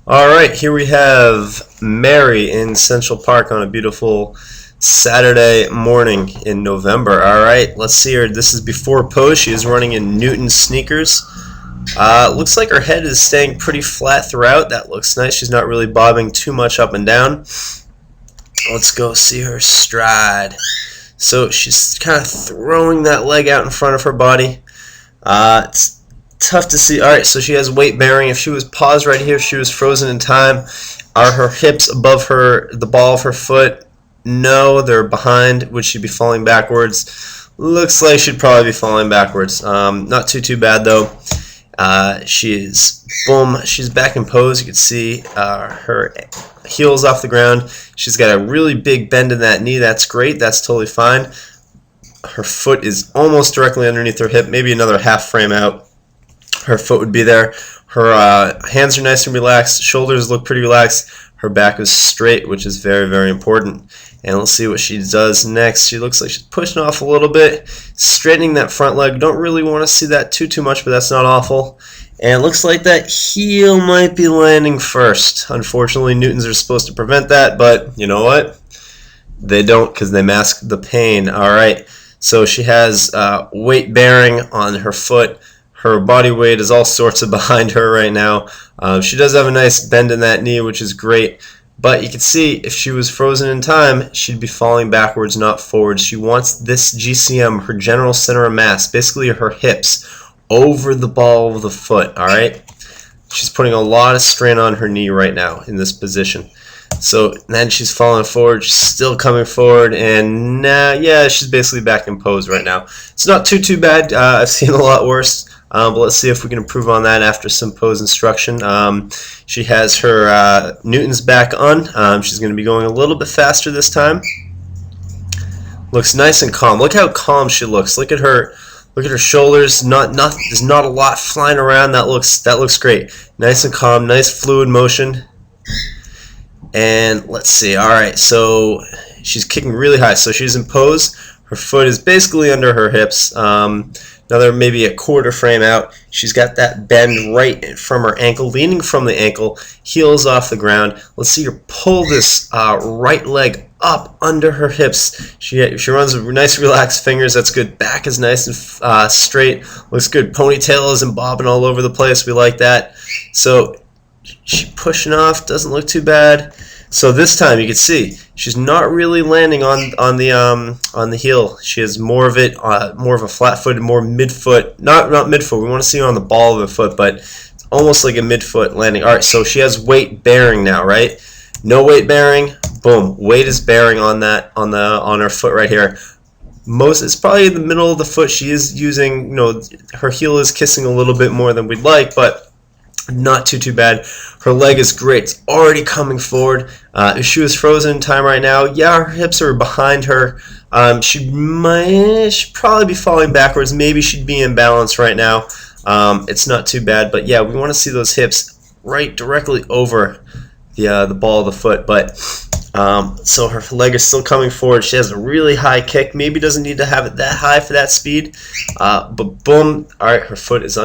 Alright, here we have Mary in Central Park on a beautiful Saturday morning in November. Alright, let's see her. This is before pose. She is running in Newton sneakers. Looks like her head is staying pretty flat throughout. That looks nice. She's not really bobbing too much up and down. Let's go see her stride. So she's kind of throwing that leg out in front of her body. It's tough to see. Alright, so she has weight bearing. If she was paused right here, if she was frozen in time, are her hips above the ball of her foot? No, they're behind. Would she be falling backwards? Looks like she'd probably be falling backwards. Not too bad though. She's back in pose. You can see her heels off the ground. She's got a really big bend in that knee. That's great. That's totally fine. Her foot is almost directly underneath her hip, maybe another half frame out. Her foot would be there. Her hands are nice and relaxed. Shoulders look pretty relaxed. Her back is straight, which is very important. And let's see what she does next. She looks like she's pushing off a little bit, straightening that front leg. Don't really want to see that too much, but that's not awful. And it looks like that heel might be landing first. Unfortunately, Newtons are supposed to prevent that, but you know what? They don't, because they mask the pain. Alright, so she has weight bearing on her foot. Her body weight is all sorts of behind her right now. She does have a nice bend in that knee, which is great. But you can see if she was frozen in time, she'd be falling backwards, not forwards. She wants this GCM, her general center of mass, basically her hips, over the ball of the foot. Alright? She's putting a lot of strain on her knee right now in this position. So then she's falling forward, she's still coming forward, and yeah, she's basically back in pose right now. It's not too bad. I've seen a lot worse. But let's see if we can improve on that after some pose instruction. She has her Newtons back on. She's going to be going a little bit faster this time. Looks nice and calm. Look how calm she looks. Look at her shoulders. There's not a lot flying around. That looks great. Nice and calm. Nice fluid motion. And let's see. All right. So she's kicking really high. So she's in pose. Her foot is basically under her hips. Another maybe a quarter frame out. She's got that bend right from her ankle, leaning from the ankle, heels off the ground. Let's see her pull this right leg up under her hips. She runs with nice relaxed fingers. That's good. Back is nice and straight. Looks good. Ponytail isn't bobbing all over the place. We like that. So she's pushing off. Doesn't look too bad. So this time you can see she's not really landing on the heel. She has more of a flat-footed, more mid-foot. Not mid-foot. We want to see her on the ball of the foot, but it's almost like a mid-foot landing. All right, so she has weight bearing now, right? No weight bearing. Boom. Weight is bearing on her foot right here. It's probably in the middle of the foot. She is using, her heel is kissing a little bit more than we'd like, but not too bad. Her leg is great. It's already coming forward. If she was frozen in time right now, yeah, her hips are behind her. She'd probably be falling backwards. Maybe she'd be in balance right now. It's not too bad, but yeah, we want to see those hips right directly over the ball of the foot. But so her leg is still coming forward. She has a really high kick. Maybe doesn't need to have it that high for that speed. But boom, all right, her foot is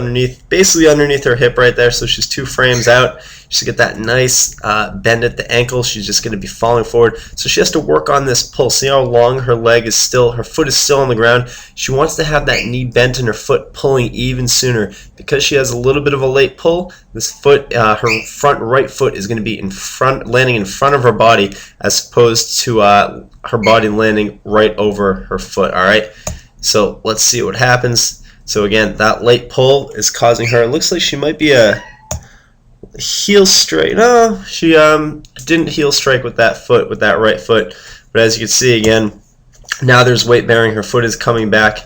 basically underneath her hip right there. So she's 2 frames out. She's got that nice bend at the ankle. She's just going to be falling forward. So she has to work on this pull. See how long her foot is still on the ground. She wants to have that knee bent and her foot pulling even sooner. Because she has a little bit of a late pull, this foot, her front right foot is going to be landing in front of her body, as opposed to her body landing right over her foot. All right. So let's see what happens. So again, that late pull is causing her. It looks like she might be a heel strike. No, she didn't heel strike with that right foot. But as you can see again, now there's weight bearing. Her foot is coming back.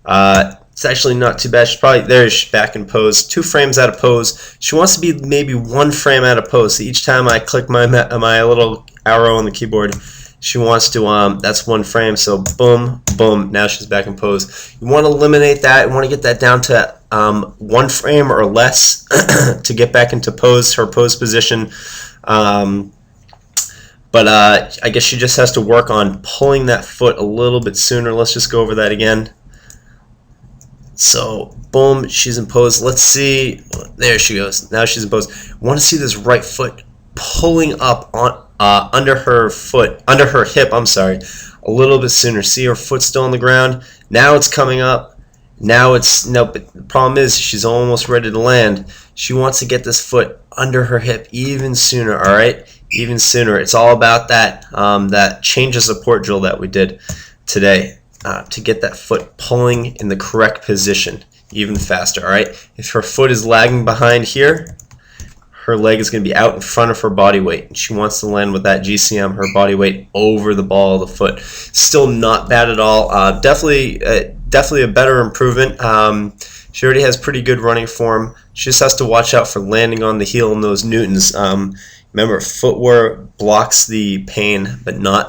It's actually not too bad. She's probably there. She's back in pose. 2 frames out of pose. She wants to be maybe 1 frame out of pose. So each time I click my little arrow on the keyboard, she wants to. That's 1 frame. So boom, boom. Now she's back in pose. You want to eliminate that. You want to get that down to 1 frame or less to get back into pose. Her pose position. But I guess she just has to work on pulling that foot a little bit sooner. Let's just go over that again. So, boom, she's in pose. Let's see. There she goes. Now she's in pose. Want to see this right foot pulling up on under her foot, under her hip, I'm sorry, a little bit sooner. See, her foot's still on the ground. Now it's coming up. Now it's, no, but the problem is she's almost ready to land. She wants to get this foot under her hip even sooner, all right? Even sooner. It's all about that, that change of support drill that we did today to get that foot pulling in the correct position even faster, all right? If her foot is lagging behind here, her leg is going to be out in front of her body weight. And she wants to land with that GCM, her body weight, over the ball of the foot. Still not bad at all. Definitely a better improvement. She already has pretty good running form. She just has to watch out for landing on the heel in those Newtons. Remember, footwear blocks the pain, but not